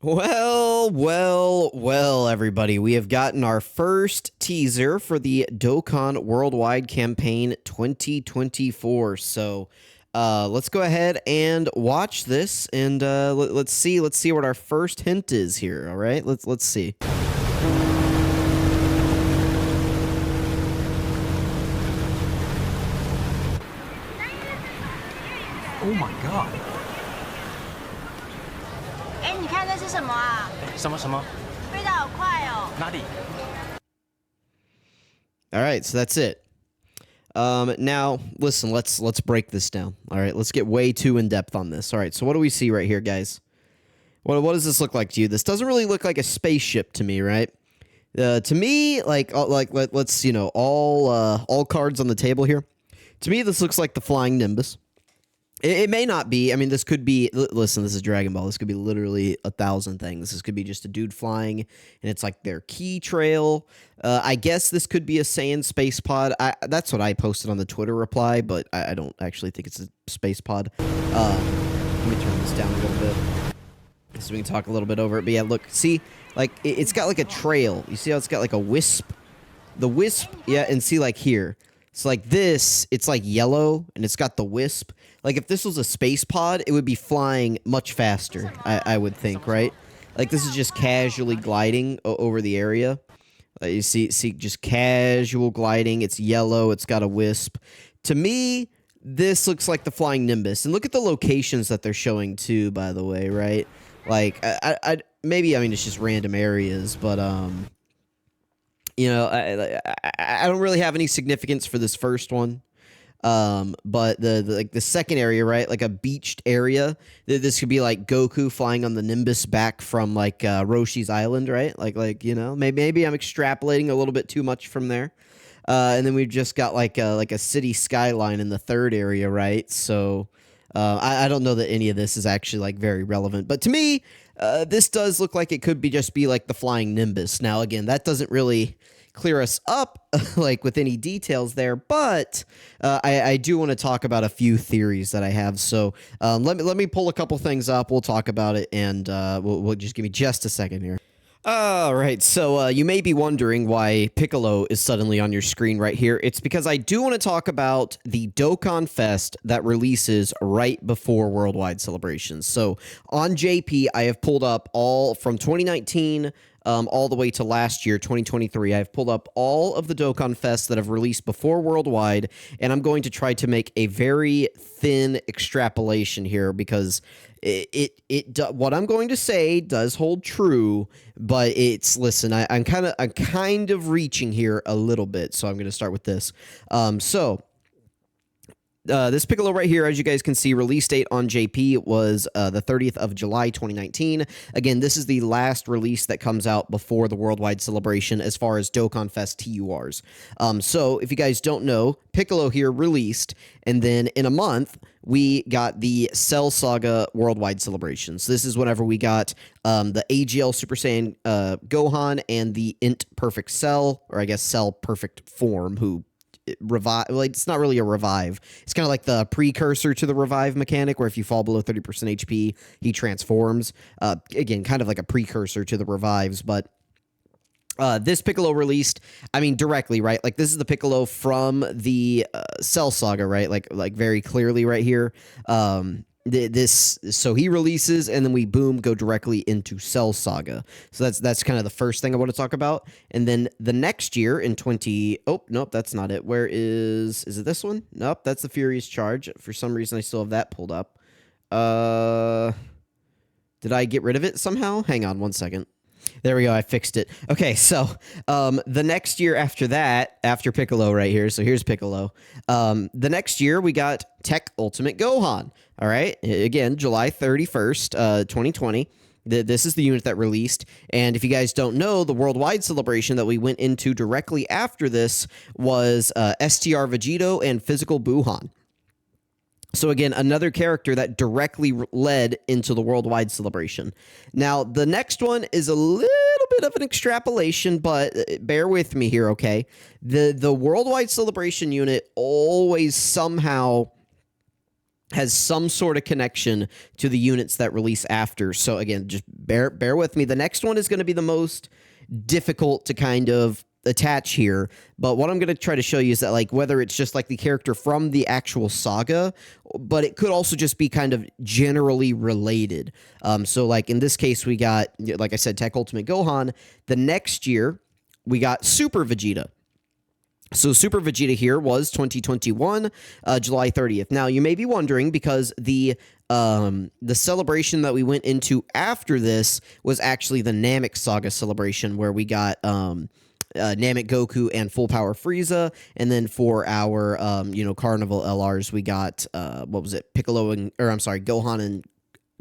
Well, everybody. We have gotten our first teaser for the Dokkan Worldwide Campaign 2024. So, let's go ahead and watch this, and let's see what our first hint is here. All right, let's see. Oh my god. 哎，你看那是什么啊？什么什么？飞得好快哦！哪里？ All right, so that's it. Now listen, let's break this down. All right, let's get way too in depth on this. All right, so what do we see right here, guys? What does this look like to you? This doesn't really look like a spaceship to me, right? To me, let's all cards on the table here. To me, this looks like the flying Nimbus. It may not be. I mean, this could be. Listen, this is Dragon Ball. This could be literally 1,000 things. This could be just a dude flying, and it's like their key trail. I guess this could be a Saiyan space pod. That's what I posted on the Twitter reply, but I don't actually think it's a space pod. Let me turn this down a little bit so we can talk a little bit over it. But yeah, look, see, like it's got like a trail. You see how it's got like a wisp? The wisp, yeah, and see like here. So like this, it's like yellow, and it's got the wisp. Like if this was a space pod, it would be flying much faster, I would think, right? Like this is just casually gliding over the area. You see, just casual gliding. It's yellow. It's got a wisp. To me, this looks like the flying Nimbus. And look at the locations that they're showing too, by the way, right? Like maybe, I mean, it's just random areas, but you know, I don't really have any significance for this first one. But the second area, right, like a beached area, this could be like Goku flying on the Nimbus back from like Roshi's Island, right? Like you know, maybe I'm extrapolating a little bit too much from there. And then we've just got like a city skyline in the third area, right? So I don't know that any of this is actually like very relevant, but to me, this does look like it could just be like the flying Nimbus. Now, again, that doesn't really clear us up like with any details there, but I do want to talk about a few theories that I have. So let me pull a couple things up. We'll talk about it, and we'll just give me just a second here. All right, so you may be wondering why Piccolo is suddenly on your screen right here. It's because I do want to talk about the Dokkan Fest that releases right before Worldwide Celebrations. So on JP, I have pulled up all from 2019 all the way to last year, 2023. I've pulled up all of the Dokkan Fests that have released before Worldwide, and I'm going to try to make a very thin extrapolation here because what I'm going to say does hold true, but listen, I'm kind of reaching here a little bit, so I'm going to start with this. This Piccolo right here, as you guys can see, release date on JP was the 30th of July, 2019. Again, this is the last release that comes out before the Worldwide Celebration as far as Dokkan Fest TURs. So if you guys don't know, Piccolo here released, and then in a month, we got the Cell Saga Worldwide Celebrations. This is whenever we got the AGL Super Saiyan Gohan and the Int Perfect Cell, or I guess Cell Perfect Form, who revive. Like, it's not really a revive. It's kind of like the precursor to the revive mechanic, where if you fall below 30% HP, he transforms. Again, kind of like a precursor to the revives, but this Piccolo released, I mean, directly, right? Like, this is the Piccolo from the Cell Saga, right? Like very clearly right here. So he releases, and then we go directly into Cell Saga. So that's kind of the first thing I want to talk about. And then the next year in oh nope, that's not it. Where is it this one? Nope, that's the Furious Charge. For some reason, I still have that pulled up. Did I get rid of it somehow? Hang on one second. There we go. I fixed it. Okay, so the next year after that, after Piccolo right here, so here's Piccolo. The next year, we got Tech Ultimate Gohan. All right, again, July 31st, 2020. This is the unit that released. And if you guys don't know, the Worldwide Celebration that we went into directly after this was STR Vegito and Physical Buhan. So again, another character that directly led into the Worldwide Celebration. Now, the next one is a little bit of an extrapolation, but bear with me here, okay? The Worldwide Celebration unit always somehow has some sort of connection to the units that release after. So again, just bear with me. The next one is going to be the most difficult to kind of attach here, but what I'm going to try to show you is that like whether it's just like the character from the actual saga, but it could also just be kind of generally related. So like in this case, we got, like I said, Tech Ultimate Gohan. The next year, we got Super Vegeta. So Super Vegeta here was 2021, July 30th. Now, you may be wondering, because the celebration that we went into after this was actually the Namek Saga celebration, where we got Namek Goku and Full Power Frieza, and then for our Carnival LRs, we got what was it,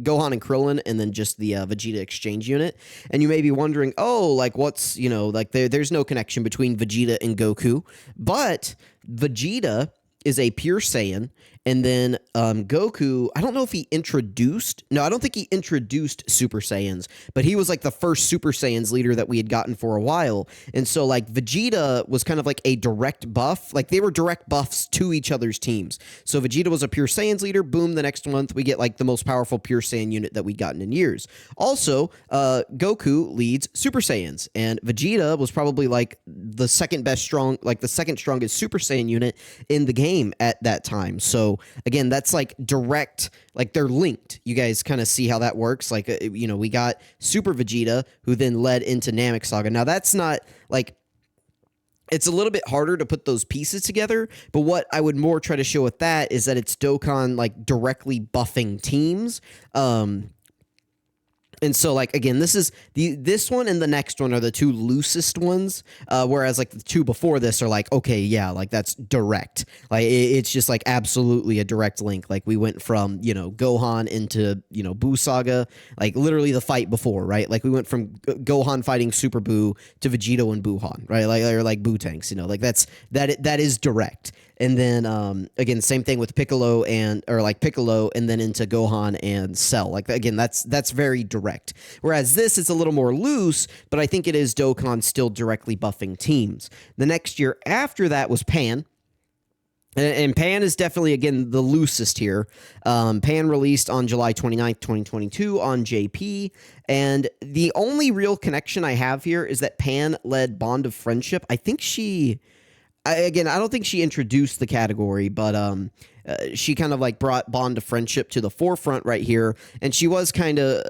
Gohan and Krillin, and then just the Vegeta exchange unit. And you may be wondering, oh, like what's, like there's no connection between Vegeta and Goku, but Vegeta is a pure Saiyan, and then Goku, I don't know if he introduced, no, I don't think he introduced Super Saiyans, but he was like the first Super Saiyans leader that we had gotten for a while. And so like Vegeta was kind of like a direct buff, like they were direct buffs to each other's teams. So Vegeta was a pure Saiyans leader, boom, the next month we get like the most powerful pure Saiyan unit that we'd gotten in years. Also, Goku leads Super Saiyans, and Vegeta was probably like the second strongest Super Saiyan unit in the game at that time. So again, that's like direct, like they're linked. You guys kind of see how that works. Like, we got Super Vegeta, who then led into Namek Saga. Now, that's not like, it's a little bit harder to put those pieces together, but what I would more try to show with that is that it's Dokkan like directly buffing teams. And so, like, again, this one and the next one are the two loosest ones, whereas, like, the two before this are like, okay, yeah, like, that's direct. Like, it's just, like, absolutely a direct link. Like, we went from, Gohan into, Buu Saga, like, literally the fight before, right? Like, we went from Gohan fighting Super Buu to Vegito and Buuhan, right? Like, or, like, Buu tanks, like, that is direct. And then, again, same thing with Piccolo and then into Gohan and Cell. Like, again, that's very direct. Whereas this is a little more loose, but I think it is Dokkan still directly buffing teams. The next year after that was Pan. And Pan is definitely, again, the loosest here. Pan released on July 29th, 2022 on JP. And the only real connection I have here is that Pan led Bond of Friendship. I think I don't think she introduced the category, but she kind of like brought Bond of Friendship to the forefront right here. And she was kind of,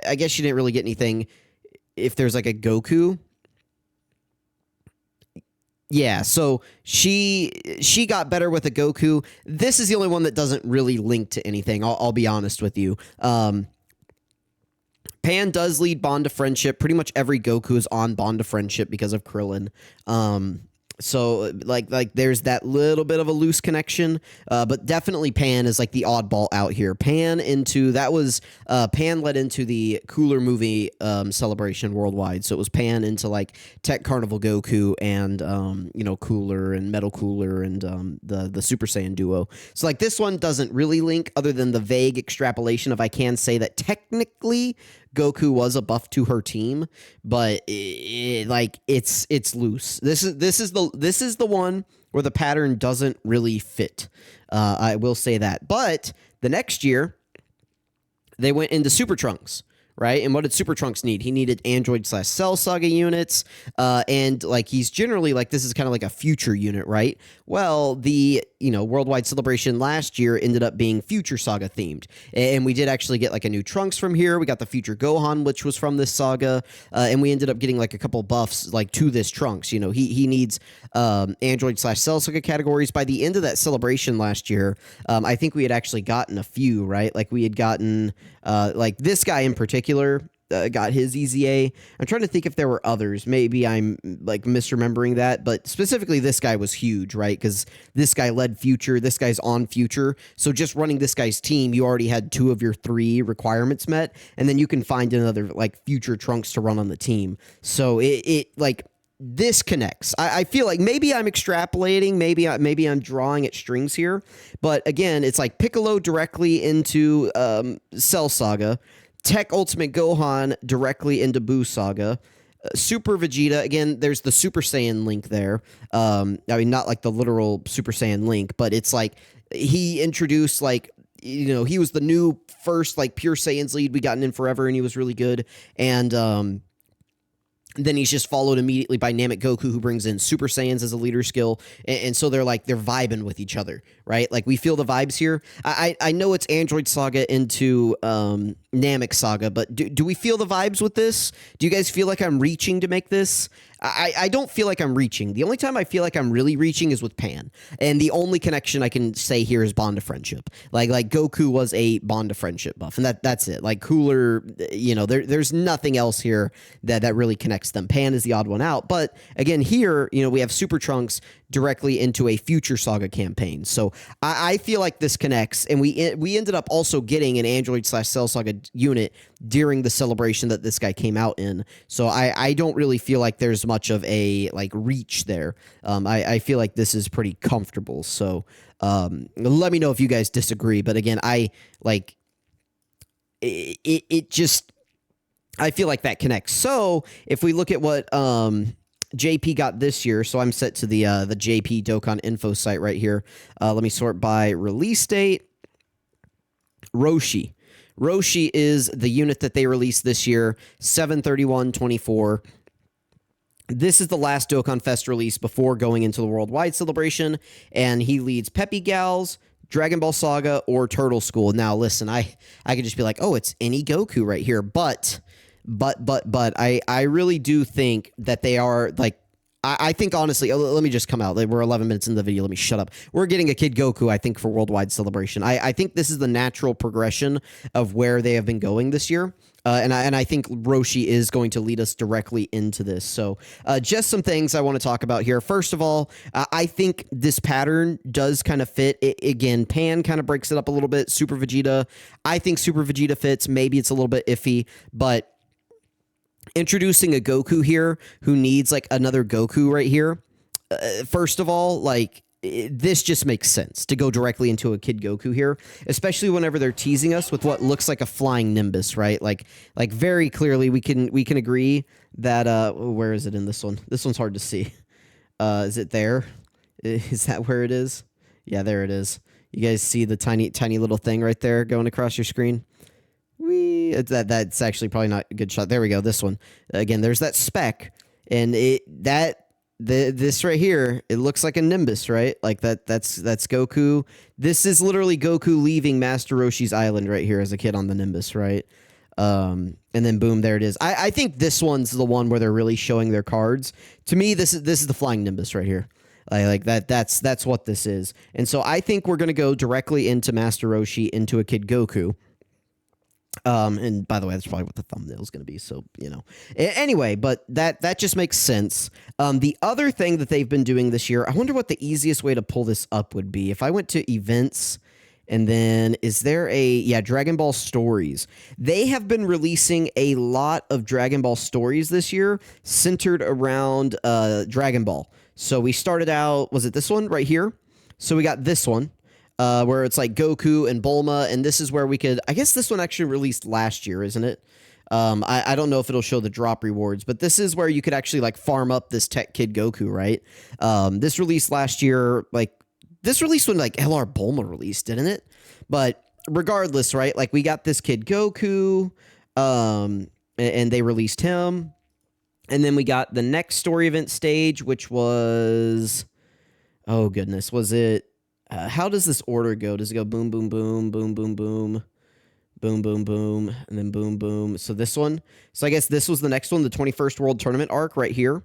I guess she didn't really get anything if there's like a Goku. Yeah, so she got better with a Goku. This is the only one that doesn't really link to anything. I'll be honest with you. Pan does lead Bond of Friendship. Pretty much every Goku is on Bond of Friendship because of Krillin. So like there's that little bit of a loose connection, but definitely Pan is like the oddball out here. Pan led into the Cooler movie celebration worldwide. So it was Pan into like Tech Carnival Goku and Cooler and Metal Cooler and the Super Saiyan duo. So like this one doesn't really link other than the vague extrapolation of I can say that technically Goku was a buff to her team, but it's loose. This is the one where the pattern doesn't really fit. I will say that. But the next year, they went into Super Trunks. Right? And what did Super Trunks need? He needed Android/Cell Saga units, and like he's generally like this is kind of like a future unit, right? Well, the worldwide celebration last year ended up being Future Saga themed, and we did actually get like a new Trunks from here. We got the Future Gohan, which was from this saga, and we ended up getting like a couple buffs like to this Trunks. He needs Android/Cell Saga categories. By the end of that celebration last year, I think we had actually gotten a few, right? Like we had gotten like this guy in particular. Got his EZA. I'm trying to think if there were others. Maybe I'm like misremembering that, but specifically this guy was huge, right? Because this guy led Future. This guy's on Future. So just running this guy's team, you already had 2 of your 3 requirements met, and then you can find another like Future Trunks to run on the team. So it like this connects. I feel like maybe I'm extrapolating, maybe I'm drawing at strings here, but again, it's like Piccolo directly into Cell Saga. Tech Ultimate Gohan directly into Buu Saga. Super Vegeta, again, there's the Super Saiyan link there. I mean, not like the literal Super Saiyan link, but it's like he introduced like he was the new first like pure Saiyans lead we gotten in forever, and he was really good. And then he's just followed immediately by Namek Goku, who brings in Super Saiyans as a leader skill. And so they're vibing with each other, right? Like we feel the vibes here. I know it's Android Saga into Namek Saga, but do we feel the vibes with this? Do you guys feel like I'm reaching to make this? I don't feel like I'm reaching. The only time I feel like I'm really reaching is with Pan. And the only connection I can say here is bond of friendship. Like Goku was a bond of friendship buff, and that's it. Like Cooler, there's nothing else here that really connects them. Pan is the odd one out. But again, here, we have Super Trunks directly into a future Saga campaign. So I feel like this connects, and we ended up also getting an Android/Cell Saga unit during the celebration that this guy came out in. So I don't really feel like there's much of a reach there. I feel like this is pretty comfortable. So let me know if you guys disagree. But again, I feel like that connects. So if we look at what JP got this year, so I'm set to the JP Dokkan info site right here. Let me sort by release date. Roshi is the unit that they released this year, 7/31/24. This is the last Dokkan Fest release before going into the worldwide celebration, and he leads Peppy Gals, Dragon Ball Saga, or Turtle School. Now, listen, I could just be like, oh, it's any Goku right here, but I really do think that they are I think honestly, let me just come out. We're 11 minutes in the video. Let me shut up. We're getting a Kid Goku, I think, for worldwide celebration. I think this is the natural progression of where they have been going this year. And I think Roshi is going to lead us directly into this. So just some things I want to talk about here. First of all, I think this pattern does kind of fit. Again, Pan kind of breaks it up a little bit. Super Vegeta. I think Super Vegeta fits. Maybe it's a little bit iffy, but introducing a Goku here who needs another Goku right here. First of all, this just makes sense to go directly into a Kid Goku here, especially whenever they're teasing us with what looks like a flying Nimbus, right? Like very clearly we can agree that where is it in this one? This one's hard to see. Is it there? Is that where it is? Yeah, there it is. You guys see the tiny little thing right there going across your screen? That's actually probably not a good shot. There we go. This one again. There's that speck, and this right here. It looks like a Nimbus, right? Like that's Goku. This is literally Goku leaving Master Roshi's island right here as a kid on the Nimbus, right? And then boom, there it is. I think this one's the one where they're really showing their cards. To me, this is the flying Nimbus right here. Like that. That's what this is. And so I think we're gonna go directly into Master Roshi into a Kid Goku. And by the way, that's probably what the thumbnail is going to be. So, anyway, but that just makes sense. The other thing that they've been doing this year, I wonder what the easiest way to pull this up would be. If I went to events and then is there Dragon Ball Stories. They have been releasing a lot of Dragon Ball Stories this year centered around, Dragon Ball. So we started out, was it this one right here? So we got this one. Where it's like Goku and Bulma, and this is where we could, I guess this one actually released last year, isn't it? I don't know if it'll show the drop rewards, but this is where you could actually farm up this Tech Kid Goku, right? This released last year, this released when LR Bulma released, didn't it? But regardless, right? We got this Kid Goku, and they released him, and then we got the next story event stage, which was, oh goodness, was it? How does this order go? Does it go boom, boom, boom, boom, boom, boom, boom, boom, boom, and then boom, boom? So this one. So I guess this was the next one, the 21st World Tournament arc right here.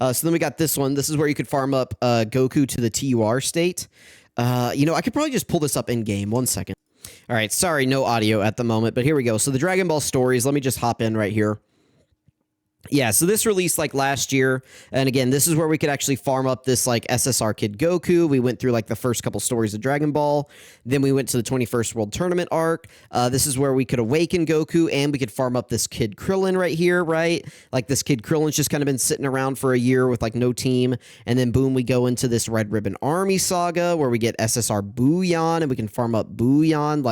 So then we got this one. This is where you could farm up Goku to the TUR state. I could probably just pull this up in game. 1 second. All right. Sorry, no audio at the moment, but here we go. So the Dragon Ball Stories. Let me just hop in right here. Yeah, so this released last year, and again, this is where we could actually farm up this SSR Kid Goku. We went through the first couple stories of Dragon Ball, then we went to the 21st World Tournament arc. This is where we could awaken Goku, and we could farm up this Kid Krillin right here, right? This Kid Krillin's just kind of been sitting around for a year with no team, and then boom, we go into this Red Ribbon Army saga where we get SSR Booyan, and we can farm up Booyan.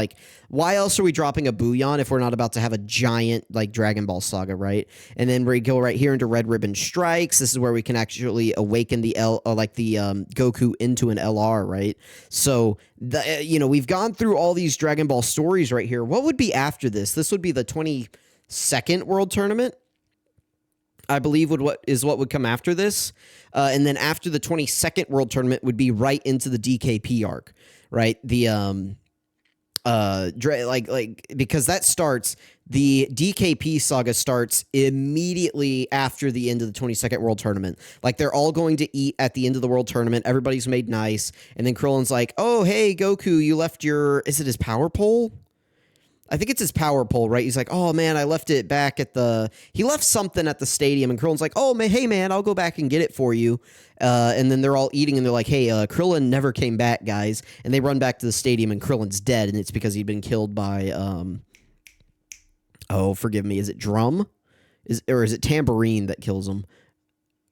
Why else are we dropping a Booyan if we're not about to have a giant Dragon Ball saga, right? And then we're we go right here into Red Ribbon Strikes. This is where we can actually awaken the Goku into an LR, right? So we've gone through all these Dragon Ball stories right here. What would be after this? This would be the 22nd World Tournament, I believe what would come after this. And then after the 22nd World Tournament would be right into the DKP arc, right? The because that starts, the DKP saga starts immediately after the end of the 22nd World Tournament. Like, they're all going to eat at the end of the World Tournament. Everybody's made nice. And then Krillin's like, oh, hey, Goku, you left is it his power pole? I think it's his power pole, right? He's like, oh, man, I left it back he left something at the stadium. And Krillin's like, oh, man, hey, man, I'll go back and get it for you. And then they're all eating, and they're like, hey, Krillin never came back, guys. And they run back to the stadium, and Krillin's dead, and it's because he'd been killed by, oh, forgive me, is it Drum? Or is it Tambourine that kills him?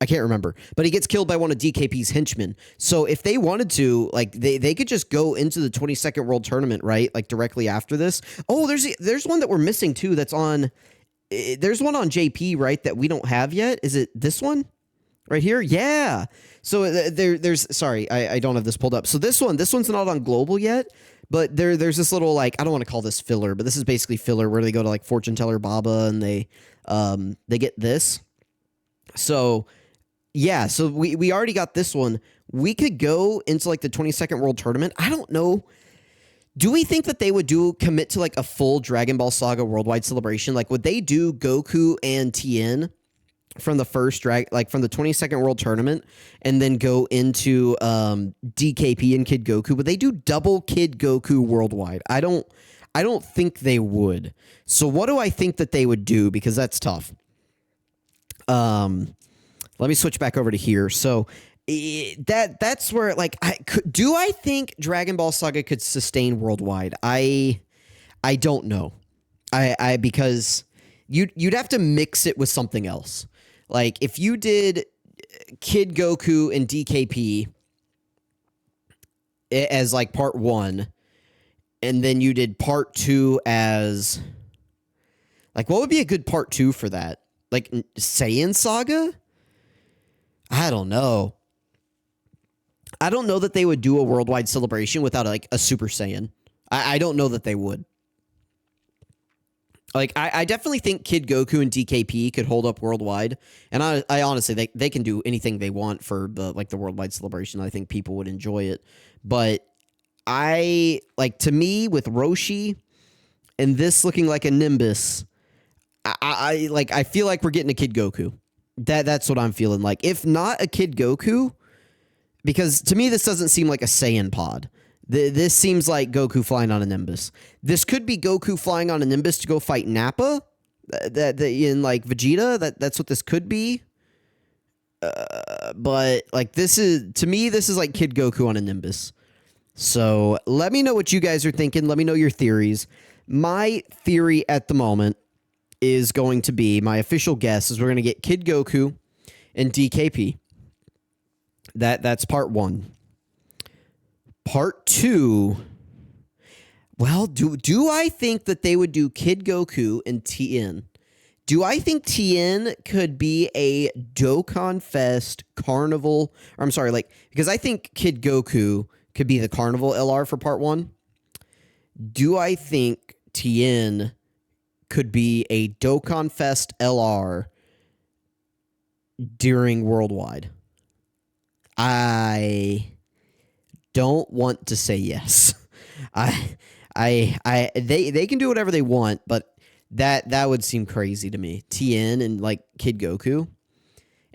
I can't remember. But he gets killed by one of DKP's henchmen. So if they wanted to, like, they could just go into the 22nd World Tournament, right? Like, directly after this. Oh, there's one that we're missing, too, that's on... There's one on JP, right, that we don't have yet. Is it this one? Right here? Yeah. So there's... Sorry, I don't have this pulled up. So this one's not on Global yet. But there's this little, like... I don't want to call this filler, but this is basically filler where they go to, like, Fortune Teller Baba and they get this. So... Yeah, so we already got this one. We could go into, like, the 22nd World Tournament. I don't know. Do we think that they would commit to, like, a full Dragon Ball Saga worldwide celebration? Like, would they do Goku and Tien from the from the 22nd World Tournament and then go into DKP and Kid Goku? Would they do double Kid Goku worldwide? I don't think they would. So what do I think that they would do? Because that's tough. Let me switch back over to here. So that's where, like, do I think Dragon Ball Saga could sustain worldwide? I don't know. Because you'd have to mix it with something else. Like, if you did Kid Goku and DKP as, like, part 1, and then you did part 2 as, like, what would be a good part 2 for that? Like, Saiyan Saga? I don't know. I don't know that they would do a worldwide celebration without, like, a Super Saiyan. I don't know that they would. Like, I definitely think Kid Goku and DKP could hold up worldwide. And I honestly, they can do anything they want for the worldwide celebration. I think people would enjoy it. But to me, with Roshi and this looking like a Nimbus, I feel like we're getting a Kid Goku. That's what I'm feeling like. If not a Kid Goku, because to me this doesn't seem like a Saiyan pod. This seems like Goku flying on a Nimbus. This could be Goku flying on a Nimbus to go fight Nappa. In like Vegeta. That's what this could be. But like this is like Kid Goku on a Nimbus. So let me know what you guys are thinking. Let me know your theories. My theory at the moment is going to be, my official guess is we're going to get Kid Goku and DKP. That's part 1. Part 2. Well, do I think that they would do Kid Goku and Tien? Do I think Tien could be a Dokkan Fest Carnival? Or I'm sorry, because I think Kid Goku could be the Carnival LR for part 1. Do I think Tien could be a Dokkan Fest LR during worldwide? I don't want to say yes. They can do whatever they want, but that would seem crazy to me. Tien and like Kid Goku.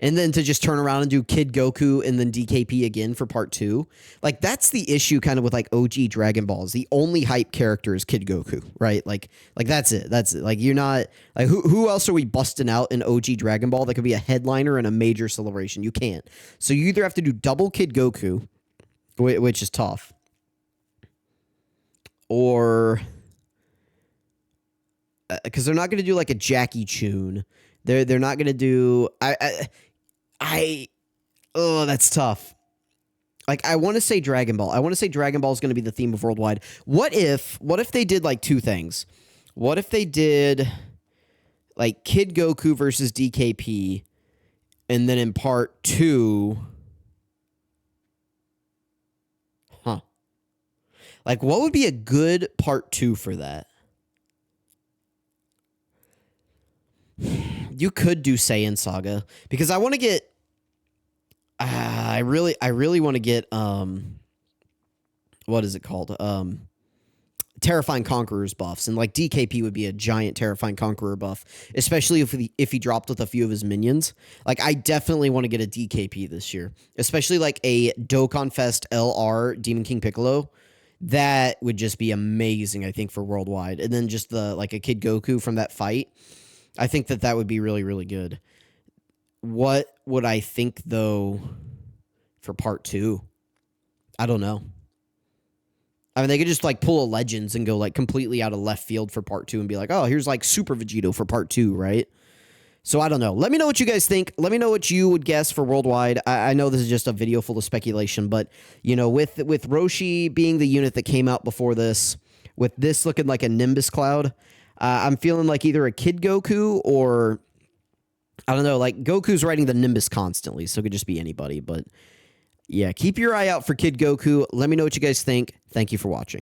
And then to just turn around and do Kid Goku and then DKP again for part 2. Like, that's the issue kind of with, like, OG Dragon Balls. The only hype character is Kid Goku, right? Like that's it. That's it. Like, you're not... Like, who else are we busting out in OG Dragon Ball that could be a headliner in a major celebration? You can't. So you either have to do double Kid Goku, which is tough, or... Because they're not going to do, like, a Jackie Chun. They're not going to do... Oh, that's tough. Like, I want to say Dragon Ball. I want to say Dragon Ball is going to be the theme of worldwide. What if they did, like, 2 things? What if they did... like Kid Goku versus DKP, and then in part 2, like what would be a good part 2 for that? You could do Saiyan Saga because I want to get. I really want to get what is it called? Terrifying Conquerors buffs, and like DKP would be a giant Terrifying Conqueror buff, especially if he dropped with a few of his minions. Like I definitely want to get a DKP this year, especially like a Dokkan Fest LR Demon King Piccolo. That would just be amazing, I think, for worldwide. And then just like a Kid Goku from that fight. I think that would be really, really good. What would I think, though, for part 2? I don't know. I mean, they could just, like, pull a Legends and go, like, completely out of left field for part 2 and be like, oh, here's, like, Super Vegito for part 2, right? So, I don't know. Let me know what you guys think. Let me know what you would guess for worldwide. I know this is just a video full of speculation, but, you know, with Roshi being the unit that came out before this, with this looking like a Nimbus Cloud, I'm feeling like either a Kid Goku or, I don't know, like Goku's riding the Nimbus constantly, so it could just be anybody. But yeah, keep your eye out for Kid Goku. Let me know what you guys think. Thank you for watching.